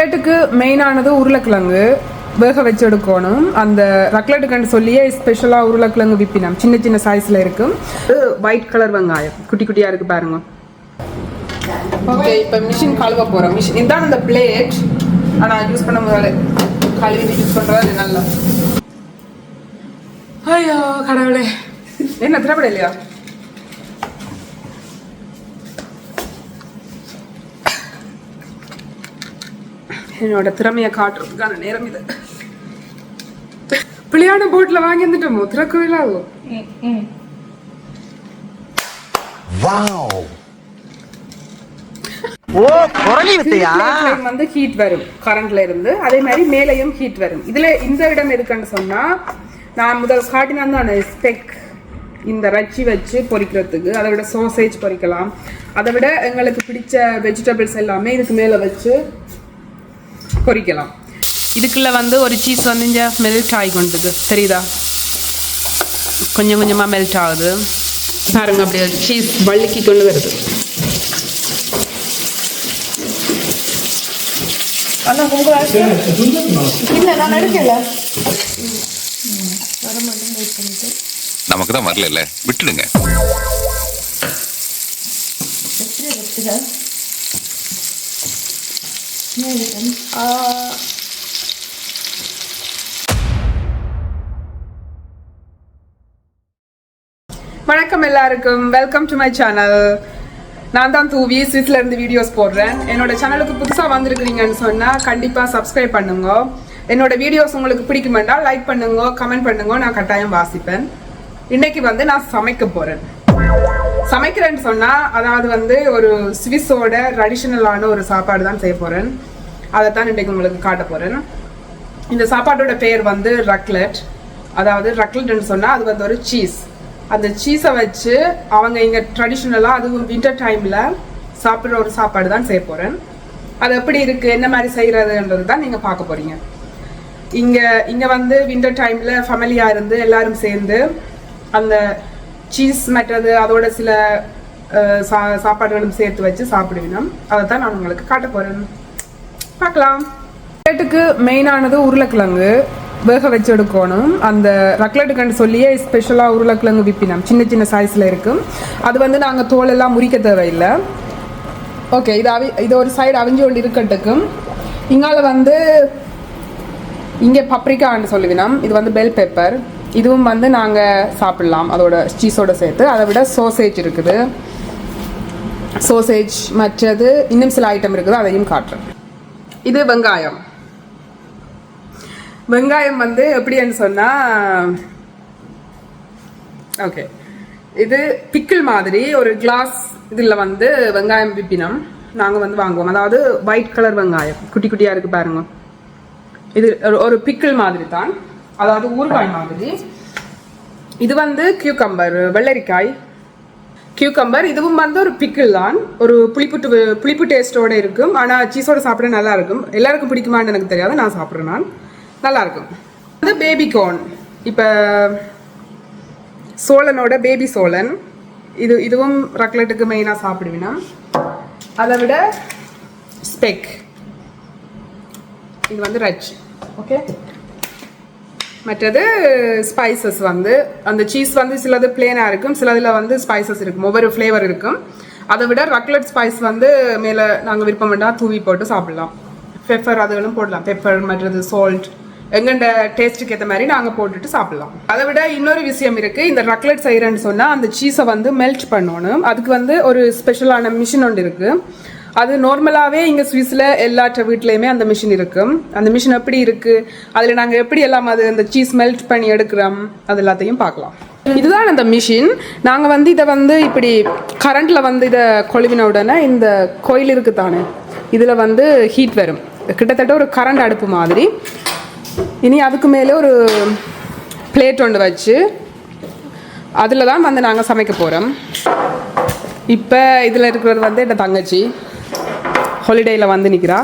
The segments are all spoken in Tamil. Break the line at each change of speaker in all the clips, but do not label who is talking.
ரக்லெட்டுக்கு மெயினானது உருளைக்கிழங்கு வேக வச்சு எடுக்கணும். அந்த ரக்லெட்டுக்குன்னு சொல்லியே ஸ்பெஷலாக உருளைக்கிழங்கு விப்பினம் சின்ன சின்ன சைஸில் இருக்கும். ஒயிட் கலர் வெங்காயம் குட்டி குட்டியாக இருக்குது பாருங்க. ஓகே, இப்போ மிஷின் கழுவ போகிறோம். மிஷின் இதான் அந்த பிளேட். ஆனால் யூஸ் பண்ண முதல்ல கழுவி யூஸ் பண்ணுறது நல்லா. ஐயோ கடவுளே, என்ன திரைப்படம் இல்லையா? என்னோட திறமையை காட்டுறதுக்கான நேரம் இது. பிள்ளையான போட்ல வாங்கி வந்துட்டோமோ திறக்கவே ஆகும். வந்து ஹீட் வரும் கரண்ட்ல இருந்து, அதே மாதிரி மேலையும் ஹீட் வரும். இதுல இந்த இடம் எதுக்குன்னு சொன்னா, நான் முதல் காட்டினான் ஸ்பெக் இந்த ரச்சி வச்சு பொரிக்கிறதுக்கு. அதை விட சோசேஜ் பொரிக்கலாம். அதை விட எங்களுக்கு பிடிச்ச வெஜிடபிள்ஸ் எல்லாமே இதுக்கு மேல வச்சு பொரிக்கலாம். இதுக்குள்ள வந்து ஒரு சீஸ் வந்து இங்கே மெல்ட் ஆகி கொண்டுது, தெரியுதா? கொஞ்சம் கொஞ்சமாக மெல்ட் ஆகுது பாருங்க. அப்படியே சீஸ் வழுக்கி கொண்டு வருது.
நமக்கு தான் வரல, விட்டுடுங்க.
வணக்கம் எல்லாருக்கும், வெல்கம் டு மை சேனல். நான் தான் தூவி ஸ்விஸ்ல இருந்து வீடியோஸ் போடுறேன். என்னோட சேனலுக்கு புதுசாக வந்திருக்கிறீங்கன்னு சொன்னால் கண்டிப்பாக சப்ஸ்கிரைப் பண்ணுங்க. என்னோட வீடியோஸ் உங்களுக்கு பிடிக்குமெண்டா லைக் பண்ணுங்க, கமெண்ட் பண்ணுங்க. நான் கட்டாயம் வாசிப்பேன். இன்னைக்கு வந்து நான் சமைக்க போகிறேன். சமைக்கிறேன்னு சொன்னால் அதாவது வந்து ஒரு ஸ்விஸோட ட்ரெடிஷ்னலான ஒரு சாப்பாடு தான் செய்ய போகிறேன். அதை தான் இன்றைக்கு உங்களுக்கு காட்ட போகிறேன். இந்த சாப்பாட்டோட பேர் வந்து ரக்லெட். அதாவது ரக்லெட்னு சொன்னால் அது வந்து ஒரு சீஸ். அந்த சீஸை வச்சு அவங்க இங்கே ட்ரெடிஷ்னலாக, அதுவும் வின்டர் டைமில் சாப்பிட்ற ஒரு சாப்பாடு தான் செய்ய போகிறேன். அது எப்படி இருக்குது, என்ன மாதிரி செய்கிறதுன்றது தான் நீங்கள் பார்க்க போகிறீங்க. இங்கே வந்து வின்டர் டைமில் ஃபேமிலியாக இருந்து எல்லாரும் சேர்ந்து அந்த சீஸ் மற்றது அதோட சில சாப்பாடுகளும் சேர்த்து வச்சு சாப்பிடுவினோம். அதை தான் நான் உங்களுக்கு காட்ட போகிறேன். பார்க்கலாம். ரக்லெட்டுக்கு மெயினானது உருளைக்கிழங்கு வேக வச்சு எடுக்கணும். அந்த ரக்லெட்டுக்குன்னு சொல்லியே ஸ்பெஷலாக உருளைக்கிழங்கு விப்பினம் சின்ன சின்ன சைஸில் இருக்கும். அது வந்து நாங்கள் தோலெல்லாம் முறிக்க தேவையில்லை. ஓகே, இது ஒரு சைடு அவிஞ்சு கொண்டு இருக்கட்டுக்கும். இங்கால வந்து இங்கே பப்ரிக்கான்னு சொல்லுவினோம். இது வந்து பெல் பெப்பர். இதுவும் வந்து நாங்கள் சாப்பிடலாம் அதோட சீஸோட சேர்த்து. அதை விட சோசேஜ் இருக்குது. சோசேஜ் மற்றது இன்னும் சில ஐட்டம் இருக்குது, அதையும் காட்டுறேன். இது வெங்காயம். வெங்காயம் வந்து எப்படின்னு சொன்னால், ஓகே, இது பிக்கிள் மாதிரி ஒரு கிளாஸ் இதில் வந்து வெங்காயம் விப்பினம் நாங்கள் வந்து வாங்குவோம். அதாவது ஒயிட் கலர் வெங்காயம் குட்டி குட்டியாக இருக்குது பாருங்க. இது ஒரு பிக்கிள் மாதிரி தான், அதாவது ஊறுகாய் மாதிரி. இது வந்து கியூக்கம்பர், வெள்ளரிக்காய் கியூக்கம்பர். இதுவும் வந்து ஒரு பிக்கிள் தான், ஒரு புளிப்பு டேஸ்டோட இருக்கும். ஆனால் சீஸோட சாப்பிட நல்லா இருக்கும். எல்லாருக்கும் பிடிக்குமான்னு எனக்கு தெரியாது, நான் சாப்பிட்றேன். நான் நல்லா இருக்கும். அது பேபி கார்ன். இப்போ சோளனோட பேபி சோளன். இதுவும் ரக்லெட்டுக்கு மெயினாக சாப்பிடுவினா. அதை விட ஸ்பெக், இது வந்து ரச். ஓகே, மற்றது ஸ்பைசஸ் வந்து அந்த சீஸ் வந்து சிலது பிளேனாக இருக்கும், சிலதில் வந்து ஸ்பைசஸ் இருக்கும், ஒவ்வொரு ஃப்ளேவர் இருக்கும். அதை விட ரக்லெட் ஸ்பைஸ் வந்து மேலே நாங்கள் விருப்பம் வேண்டாம் தூவி போட்டு சாப்பிடலாம். பெப்பர் அதுகளும் போடலாம். பெப்பர் மற்றது சால்ட் எங்கண்ட டேஸ்ட்டுக்கு ஏற்ற மாதிரி நாங்கள் போட்டுட்டு சாப்பிடலாம். அதை விட இன்னொரு விஷயம் இருக்குது. இந்த ரக்லெட் செய்கிறேன்னு சொன்னால் அந்த சீஸை வந்து மெல்ட் பண்ணணும். அதுக்கு வந்து ஒரு ஸ்பெஷலான மிஷின் ஒன்று இருக்குது. அது நார்மலாகவே இங்கே ஸ்விஸில் எல்லாற்ற வீட்லேயுமே அந்த மிஷின் இருக்கும். அந்த மிஷின் எப்படி இருக்குது, அதில் நாங்கள் எப்படி எல்லாம் அந்த சீஸ் மெல்ட் பண்ணி எடுக்கிறோம், அது எல்லாத்தையும் பார்க்கலாம். இதுதான் அந்த மிஷின். நாங்கள் வந்து இதை வந்து இப்படி கரண்டில் வந்து இதை கொழுவின உடனே இந்த கோயில் இருக்குது தானே, இதில் வந்து ஹீட் வரும். கிட்டத்தட்ட ஒரு கரண்ட் அடுப்பு மாதிரி. இனி அதுக்கு மேலே ஒரு பிளேட் ஒன்று வச்சு அதில் தான் வந்து நாங்கள் சமைக்க போகிறோம். இப்போ இதில் இருக்கிறது வந்து என் தங்கச்சி ஹாலிடேயில் வந்து நிற்கிறா.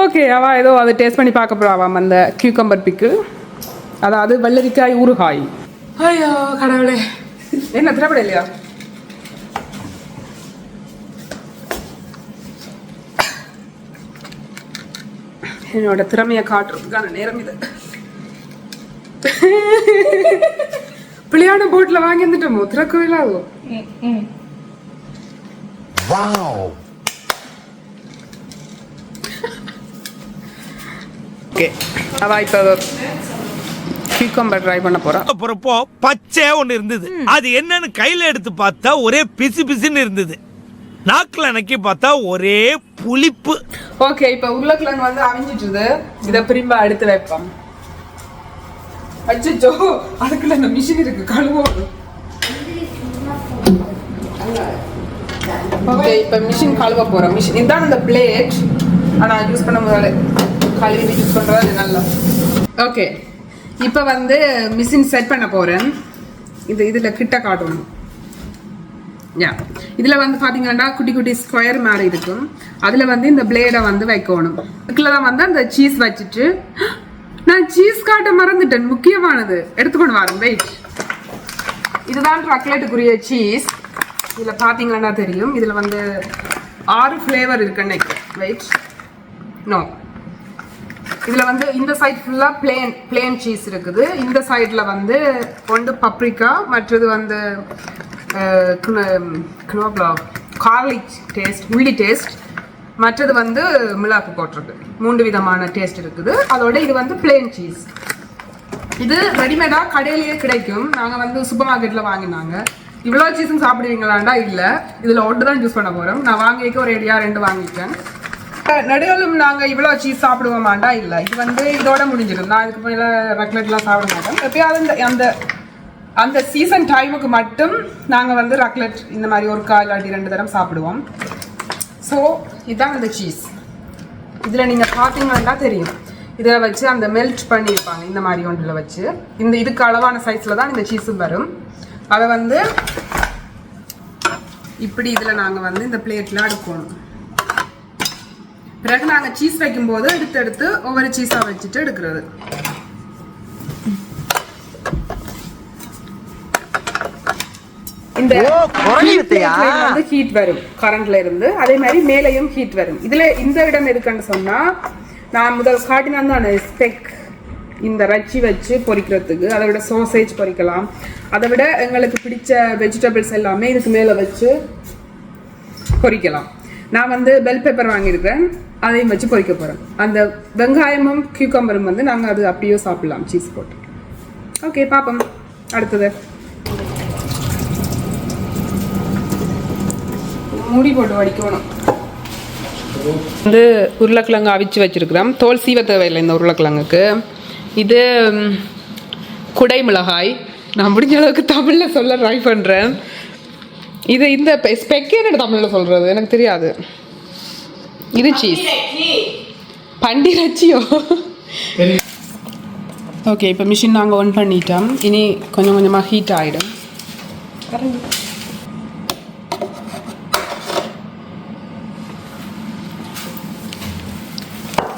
ஓகே, அவள் ஏதோ அதை டேஸ்ட் பண்ணி பார்க்க போகிறாவாம் அந்த கியூக்கம்பர் பிக்கிள், அதாவது வெள்ளரிக்காய் ஊறுகாய். ஐயோ கடவுளே, என்ன திரைப்படம் இல்லையா? என்னோட திறமையை காட்டுறதுக்கான நேரம் இது. பிள்ளையான போட்ல வாங்கி வந்துட்டோமோ திறக்கவே இல்லாதோ. ஓகே அவ இப்போ கியூக்கம்பர் ட்ரை பண்ண போறா.
அப்புறப்போ பச்சையா ஒண்ணு இருந்தது. அது என்னன்னு கையில எடுத்து பார்த்தா ஒரே பிசு பிசுன்னு இருந்தது. நாக்குல நக்கி பார்த்தா ஒரே புளிப்பு.
ஓகே இப்போ உருளைக்கிழங்கு வந்து அவிஞ்சிட்டுது. இதை திரும்ப எடுத்து வைப்போம். அச்சோ அதுக்குள்ள இந்த மிஷின் இருக்கு கழுவோம். ஓகே இப்போ மிஷின் கழுவ போறோம். மிஷின் இதான் இந்த பிளேட். ஆனால் யூஸ் பண்ண முதல்ல கழுவி யூஸ் பண்றது நல்லா. ஓகே இப்போ வந்து மிஷின் செட் பண்ண போறேன். இதில் கிட்ட காட்டணும். யா இதில் வந்து பார்த்தீங்கன்னா குட்டி குட்டி ஸ்கொயர் மாதிரி இருக்கும். அதில் வந்து இந்த பிளேடை வந்து வைக்கணும். இதுக்குள்ள தான் வந்து அந்த சீஸ் வச்சுட்டு நான் சீஸ் காட்ட மறந்துட்டேன். முக்கியமானது எடுத்துக்கொண்டு வரேன். வெயிட், இதுதான் ரக்லெட்டுக்குரிய சீஸ். இதில் பார்த்தீங்கன்னா தெரியும். இதில் வந்து 6 ஃப்ளேவர் இருக்குன்னு வெயிட். நோ, இதில் வந்து இந்த சைட் ஃபுல்லாக பிளேன் சீஸ் இருக்குது. இந்த சைடில் வந்து ஒன்று பப்ரிக்கா, மற்றது வந்து கார்லிக் டேஸ்ட், உள்ளி டேஸ்ட், மற்றது வந்து மிளகு போட்டிருக்கு. 3 விதமான டேஸ்ட் இருக்குது. அதோட இது வந்து பிளேன் சீஸ். இது ரெடிமேடாக கடையிலேயே கிடைக்கும். நாங்கள் வந்து சூப்பர் மார்க்கெட்டில் வாங்கினாங்க. இவ்வளோ சீஸும் சாப்பிடுவீங்களாண்டா இல்லை, இதில் ஒன்று தான் யூஸ் பண்ண போகிறோம். நான் வாங்கிக்க ஒரு ஏடியா 2 வாங்கிட்டேன். நடுவிலும் நாங்கள் இவ்வளோ சீஸ் சாப்பிடுவோமாண்டா இல்லை, இது வந்து இதோட முடிஞ்சிடும். நான் இதுக்கு மேலே ரக்லெட்லாம் சாப்பிட மாட்டோம். எப்பயாவது அந்த அந்த சீசன் டைமுக்கு மட்டும் நாங்கள் வந்து ரக்லெட் இந்த மாதிரி ஒரு இல்லாட்டி 2 தரம் சாப்பிடுவோம். ஸோ இதுதான் அந்த சீஸ். இதில் நீங்கள் பார்த்தீங்கன்னா தெரியும். இதை வச்சு அந்த மெல்ட் பண்ணியிருப்பாங்க இந்த மாதிரி ஒன்றில் வச்சு. இதுக்கு அளவான சைஸில் தான் இந்த சீஸும் வரும். அதை வந்து இப்படி இதில் நாங்கள் வந்து இந்த பிளேட்டில் அடுக்கணும். பிறகு நாங்கள் சீஸ் வைக்கும்போது எடுத்து ஒவ்வொரு சீஸாக வச்சுட்டு எடுக்கிறது. இந்த வந்து ஹீட் வரும் கரண்ட்ல இருந்து. அதே மாதிரி மேலையும் ஹீட் வரும். இதுல இந்த இடம் எதுக்குன்னு சொன்னா, நான் முதல் காட்டினா தான் ஸ்பெக் இந்த ரச்சி வச்சு பொரிக்கிறதுக்கு. அதை விட சோசேஜ் பொரிக்கலாம். அதை விட எங்களுக்கு பிடிச்ச வெஜிடபிள்ஸ் எல்லாமே இதுக்கு மேலே வச்சு பொரிக்கலாம். நான் வந்து பெல் பெப்பர் வாங்கியிருக்கேன், அதையும் வச்சு பொரிக்க போகிறேன். அந்த வெங்காயமும் கியூக்கம்பரும் வந்து நாங்கள் அது அப்படியே சாப்பிடலாம் சீஸ் போட்டு. ஓகே பார்ப்போம். அடுத்தது மூடி போட்டு வடிக்கணும். வந்து உருளைக்கிழங்கு அவிச்சு வச்சிருக்கிறோம். தோல் சீவ தேவையில்லை இந்த உருளைக்கிழங்குக்கு. இது குடை மிளகாய். நான் முடிஞ்ச அளவுக்கு தமிழில் சொல்ல ட்ரை பண்ணுறேன். இது இந்த ஸ்பெக்கேட் தமிழில் சொல்கிறது எனக்கு தெரியாது. இது சீஸ் பண்டிரச்சியோ. ஓகே இப்போ மிஷின் நாங்கள் ஆன் பண்ணிட்டோம். இனி கொஞ்சம் கொஞ்சமாக ஹீட் ஆகிடும்.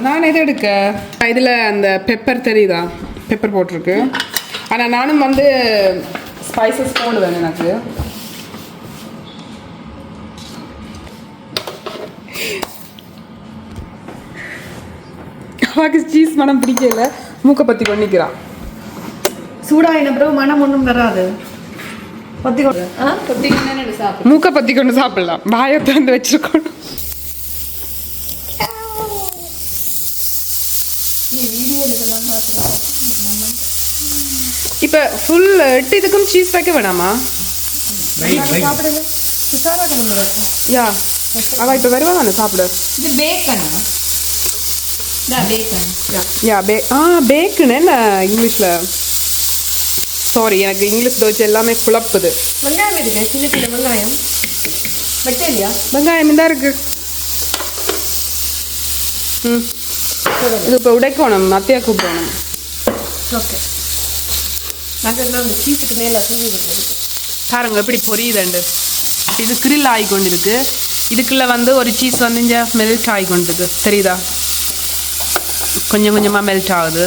நான் எது எடுக்க இதில் அந்த பெப்பர் தெரியுதா, பெப்பர் போட்டிருக்கு. ஆனால் நானும் வந்து ஸ்பைசஸ் போடுவேன். எனக்கு அவாக்கு சீஸ் மனம் பிடிக்கல, மூக்கை பற்றி கொண்டிக்கிறான்.
சூடாயின பிறகு மனம் ஒன்றும் வராது.
மூக்கை பற்றி கொண்டு சாப்பிடலாம். வாயை திறந்து வச்சிருக்கணும். இப்போ ஃபுல் 8 இதுக்கும் சீஸ் வைக்க வேணாமா? யா அவள் இப்போ வருவா தானே சாப்பிட.
இது பேக்கனா? பேக்கன்
யா பேக்குன்னு என்ன இங்கிலீஷில்? சாரி, எனக்கு இங்கிலீஷ் தோச்சு எல்லாமே குழப்புது.
வெங்காயம் இருக்கு, சின்ன சின்ன வெங்காயம் வெட்ட இல்லையா?
வெங்காயம் இந்த இருக்கு. இது இப்போ உடைக்கணும், மத்தியா கூப்பிடணும்.
ஓகே, நாங்கள் அந்த சீஸுக்கு மேலே தூவி விடுறது
பாருங்க எப்படி பொரியுதுண்டு. இது கிரில் ஆகிக்கொண்டிருக்கு. இதுக்குள்ள வந்து ஒரு சீஸ் வந்து இங்கே மெல்ட் ஆகிக்கொண்டிருக்கு. தெரியுதா? கொஞ்சம் கொஞ்சமாக மெல்ட் ஆகுது.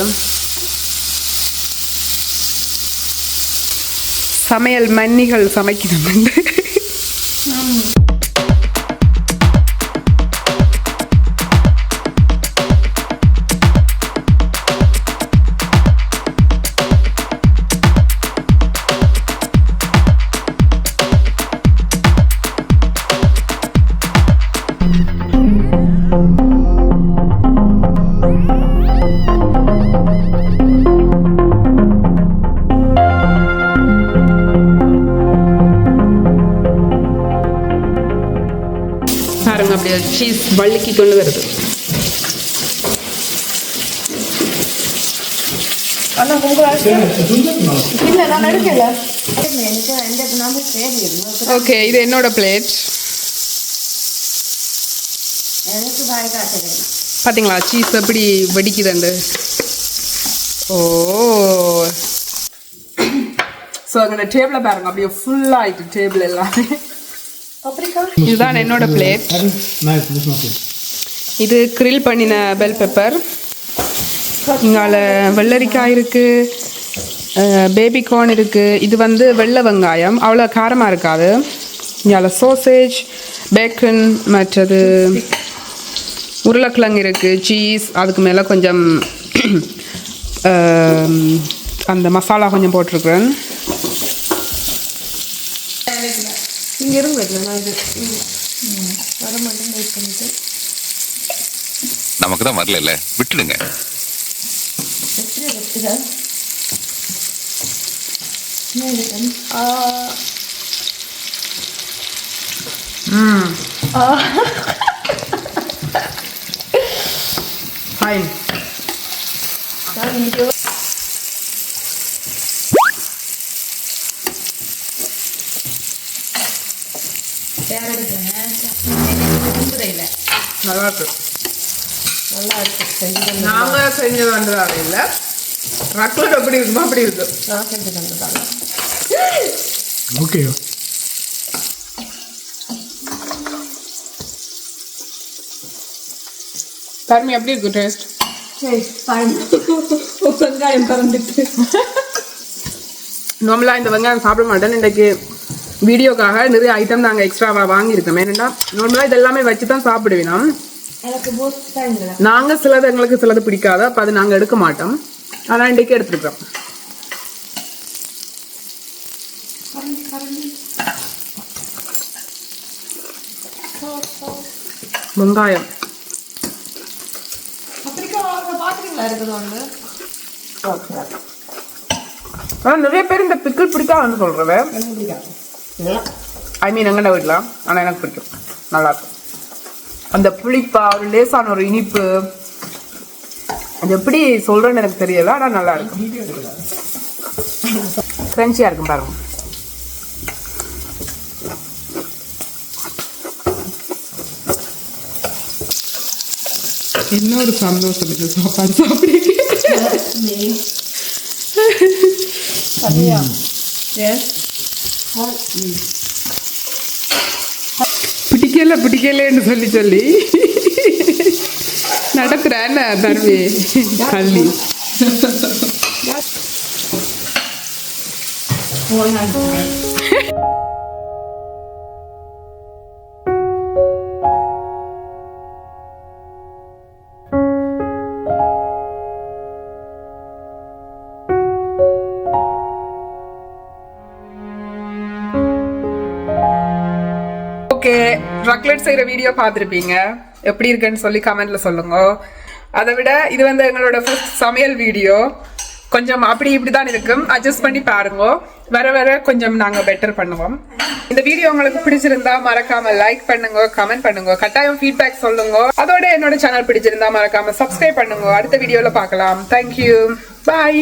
சமையல் மன்னிகள் சமைக்கணும். சீஸ் வழுக்கி கொண்டு வருது.
ஆனா உங்களுக்கு இல்ல நான் எடுக்கல. எனக்கு எந்த நாம தெரியும்.
ஓகே, இது என்னோட பிளேட்.
எனக்கு பாய் காட்டுங்க.
பாத்தீங்களா சீஸ் எப்படி வெடிக்குதுண்டு. ஓ ஸோ அந்த டேபிளை பாருங்க, அப்படியே ஃபுல் ஆயிட்டு டேபிள் எல்லாமே. இதுதான் என்னோட பிளேட். இது கிரில் பண்ணின பெல் பெப்பர், இங்கால வெள்ளரிக்காய் இருக்கு, பேபி கார்ன் இருக்கு. இது வந்து வெள்ளை வெங்காயம், அவ்வளோ காரமாக இருக்காது. இங்கால சோசேஜ், பேக்கன், மற்றது உருளைக்கிழங்கு இருக்கு, சீஸ், அதுக்கு மேலே கொஞ்சம் அந்த மசாலா கொஞ்சம் போட்டிருக்கிறேன்.
இங்க இருந்து நான் இது வர மாட்டேன் வெயிட் பண்ணிட்டு.
நமக்கு தான் வரல, விட்டுடுங்க.
எப்படி வெச்சுதா?
ஃபைன். நல்லா இருக்கு,
நல்லா இருக்கு. செஞ்சு
நாங்கள் செஞ்சது வந்ததாக இல்லை, ரக்லட் எப்படி இருக்குமோ அப்படி இருக்கு.
நான் செஞ்சு தந்ததாங்க.
ஓகே.
தர்மி எப்படி இருக்கு டேஸ்ட்?
வெங்காயம் பறந்துட்டு
நார்மலாக இந்த வெங்காயம் சாப்பிட மாட்டேன். இன்றைக்கு வீடியோக்காக நிறைய ஐட்டம் நாங்கள் எக்ஸ்ட்ராவாக வாங்கியிருக்கோம். ஏன்னா நார்மலாக இது எல்லாமே வச்சு தான் சாப்பிடுவேன்.
எனக்கு போஸ்ட் தான் இல்லை.
நாங்கள் சிலது எங்களுக்கு சிலது பிடிக்காது, அப்போ அது நாங்கள் எடுக்க மாட்டோம். ஆனால் இன்றைக்கு எடுத்துருக்கோம். வெங்காயம்
பாத்துறீங்களா இருக்குது ஒன்று.
ஆனால் நிறைய பேர் இந்த பிக்கிள் பிடிக்காதுன்னு சொல்கிறவ. ஐ மீன் எங்கட வீட்டில், ஆனால் எனக்கு பிடிக்கும், நல்லாயிருக்கும். அந்த புளிப்பா ஒரு லேசான ஒரு இனிப்பு, அது எப்படி சொல்கிறேன்னு எனக்கு தெரியல, ஆனால் நல்லா இருக்கும். கிரன்ச்சியாக இருக்கும் பாருங்க. என்ன ஒரு சந்தோஷம் இந்த சாப்பாடு சாப்பிடுங்க. பிடிக்கலன்னு சொல்லி நடத்துறேன் தருவி கல்வி. ஓகே, ரக்லெட் செய்யற வீடியோ பார்த்துருப்பீங்க. எப்படி இருக்குன்னு சொல்லி கமெண்ட்ல சொல்லுங்க. அதை விட இது வந்து எங்களோட ஃபர்ஸ்ட் சமையல் வீடியோ. கொஞ்சம் அப்படி இப்படிதான் இருக்கும், அட்ஜஸ்ட் பண்ணி பாருங்க. வர வர கொஞ்சம் நாங்க பெட்டர் பண்ணுவோம். இந்த வீடியோ உங்களுக்கு பிடிச்சிருந்தா மறக்காம லைக் பண்ணுங்க, கமெண்ட் பண்ணுங்க, கட்டாயம் ஃபீட்பேக் சொல்லுங்க. அதோட என்னோட சேனல் பிடிச்சிருந்தா மறக்காம சப்ஸ்கிரைப் பண்ணுங்க. அடுத்த வீடியோல பார்க்கலாம். தேங்க்யூ, பாய்.